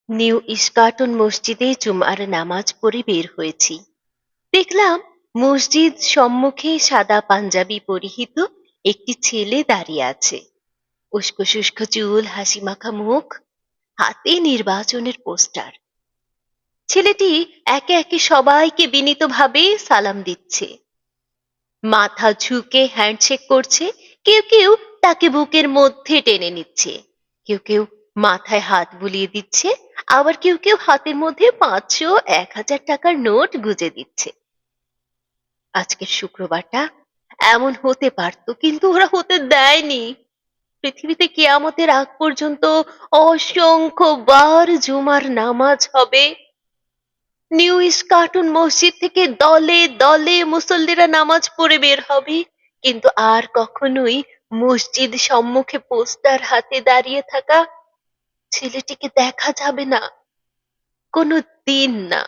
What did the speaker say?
New Eskaton মসজিদে জুমার নামাজ পড়ে বের হয়েছি। দেখলাম মসজিদ সম্মুখে সাদা পাঞ্জাবি পরিহিত একটি ছেলে দাঁড়িয়ে আছে। উস্কো শুষ্ক চুল, হাসি মাখা মুখ, হাতে নির্বাচনের পোস্টার। ছেলেটি একে একে সবাইকে বিনীতভাবে সালাম দিচ্ছে, মাথা ঝুঁকে হ্যান্ডশেক করছে। কেউ কেউ তাকে বুকের মধ্যে টেনে নিচ্ছে, কেউ কেউ মাথায় হাত বুলিয়ে দিচ্ছে, আবার কেউ কেউ হাতের মধ্যে ৫০০, ১,০০০ টাকার নোট গুজে দিচ্ছে। আজকের শুক্রবারটা এমন হতে পারত, কিন্তু ওরা হতে দেয়নি। পৃথিবীতে কিয়ামতের আগ পর্যন্ত অসংখ্য বার জুমার নামাজ হবে। নিউ ইস্কাটন মসজিদ থেকে দলে দলে মুসল্লিরা নামাজ পড়ে বের হবে, কিন্তু আর কখনোই মসজিদ সম্মুখে পোস্টার হাতে দাঁড়িয়ে থাকা ছেলেটিকে দেখা যাবে না, কোনো দিন না।